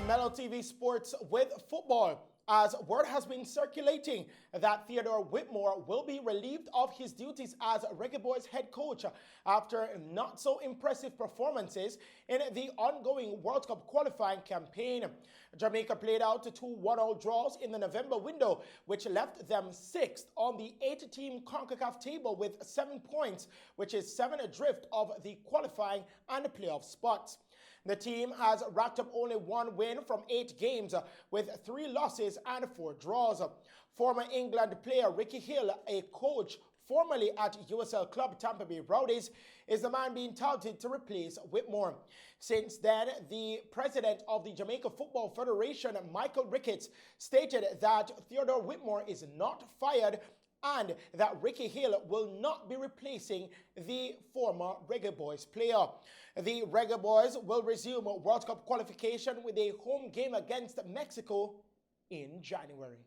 Mello TV Sports with football, as word has been circulating that Theodore Whitmore will be relieved of his duties as Reggae Boys head coach after not so impressive performances in the ongoing World Cup qualifying campaign. Jamaica played out 2 1-all draws in the November window, which left them 6th on the 8-team CONCACAF table with 7 points, which is 7 adrift of the qualifying and playoff spots. The team has racked up only 1 win from 8 games, with 3 losses and 4 draws. Former England player Ricky Hill, a coach formerly at USL club Tampa Bay Rowdies, is the man being touted to replace Whitmore. Since then, the president of the Jamaica Football Federation, Michael Ricketts, stated that Theodore Whitmore is not fired and that Ricky Hill will not be replacing the former Reggae Boys player. The Reggae Boys will resume World Cup qualification with a home game against Mexico in January.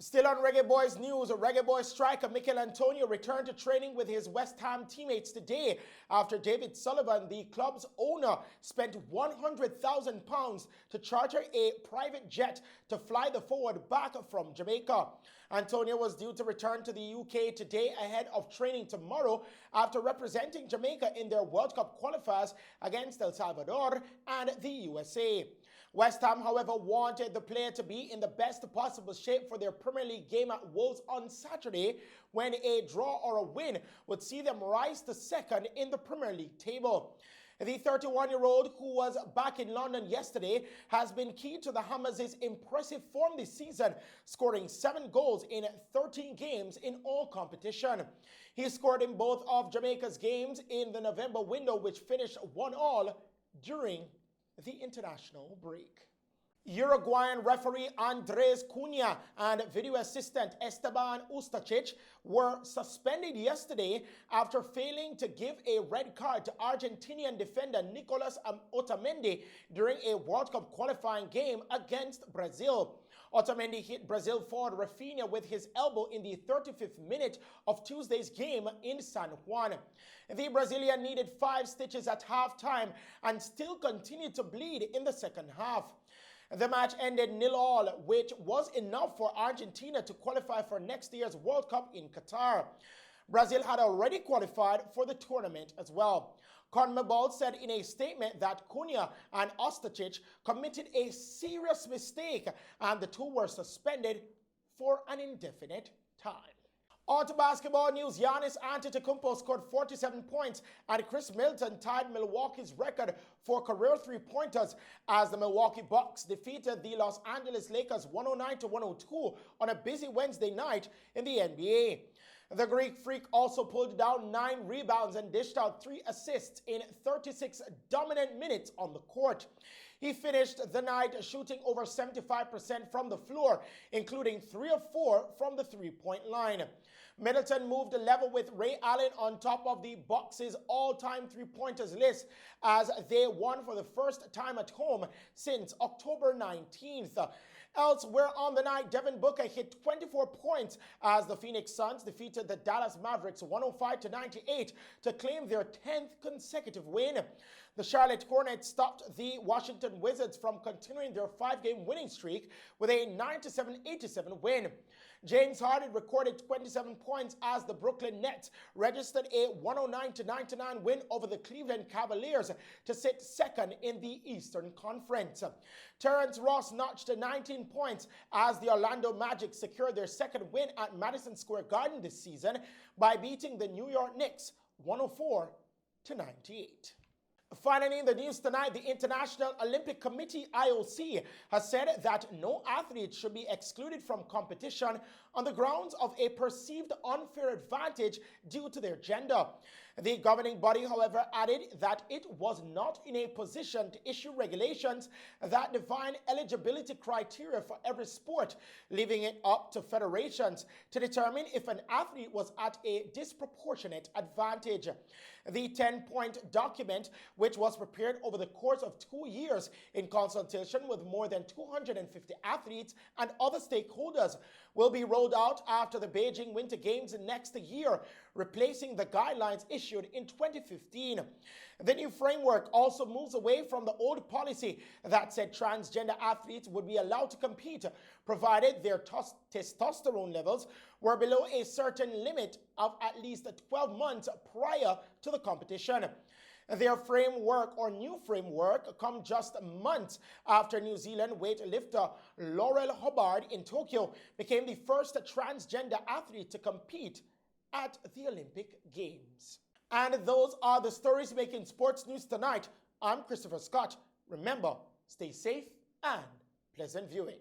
Still on Reggae Boys news, Reggae Boys striker Mikel Antonio returned to training with his West Ham teammates today after David Sullivan, the club's owner, spent £100,000 to charter a private jet to fly the forward back from Jamaica. Antonio was due to return to the UK today ahead of training tomorrow after representing Jamaica in their World Cup qualifiers against El Salvador and the USA. West Ham, however, wanted the player to be in the best possible shape for their Premier League game at Wolves on Saturday, when a draw or a win would see them rise to second in the Premier League table. The 31-year-old, who was back in London yesterday, has been key to the Hammers' impressive form this season, scoring 7 goals in 13 games in all competition. He scored in both of Jamaica's games in the November window, which finished 1-1 during the international break. Uruguayan referee Andres Cunha and video assistant Esteban Ustacic were suspended yesterday after failing to give a red card to Argentinian defender Nicolas Otamendi during a World Cup qualifying game against Brazil. Otamendi hit Brazil forward Rafinha with his elbow in the 35th minute of Tuesday's game in San Juan. The Brazilian needed 5 stitches at halftime and still continued to bleed in the second half. The match ended 0-0, which was enough for Argentina to qualify for next year's World Cup in Qatar. Brazil had already qualified for the tournament as well. CONMEBOL said in a statement that Cunha and Ustacic committed a serious mistake and the two were suspended for an indefinite time. On to basketball news, Giannis Antetokounmpo scored 47 points and Chris Middleton tied Milwaukee's record for career three-pointers as the Milwaukee Bucks defeated the Los Angeles Lakers 109-102 on a busy Wednesday night in the NBA. The Greek Freak also pulled down 9 rebounds and dished out 3 assists in 36 dominant minutes on the court. He finished the night shooting over 75% from the floor, including 3 of 4 from the three-point line. Middleton moved level with Ray Allen on top of the Bucks' all-time three-pointers list as they won for the first time at home since October 19th. Elsewhere on the night, Devin Booker hit 24 points as the Phoenix Suns defeated the Dallas Mavericks 105-98 to claim their 10th consecutive win. The Charlotte Hornets stopped the Washington Wizards from continuing their 5-game winning streak with a 97-87 win. James Harden recorded 27 points as the Brooklyn Nets registered a 109-99 win over the Cleveland Cavaliers to sit second in the Eastern Conference. Terrence Ross notched 19 points as the Orlando Magic secured their second win at Madison Square Garden this season by beating the New York Knicks 104-98. Finally, in the news tonight, the International Olympic Committee, IOC, has said that no athlete should be excluded from competition on the grounds of a perceived unfair advantage due to their gender. The governing body, however, added that it was not in a position to issue regulations that define eligibility criteria for every sport, leaving it up to federations to determine if an athlete was at a disproportionate advantage. The 10-point document, which was prepared over the course of 2 years in consultation with more than 250 athletes and other stakeholders, will be rolled out after the Beijing Winter Games next year, replacing the guidelines issued in 2015. The new framework also moves away from the old policy that said transgender athletes would be allowed to compete provided their testosterone levels were below a certain limit of at least 12 months prior to the competition. Their framework or new framework come just months after New Zealand weightlifter Laurel Hubbard in Tokyo became the first transgender athlete to compete at the Olympic Games. And those are the stories making sports news tonight. I'm Christopher Scott. Remember, stay safe and pleasant viewing.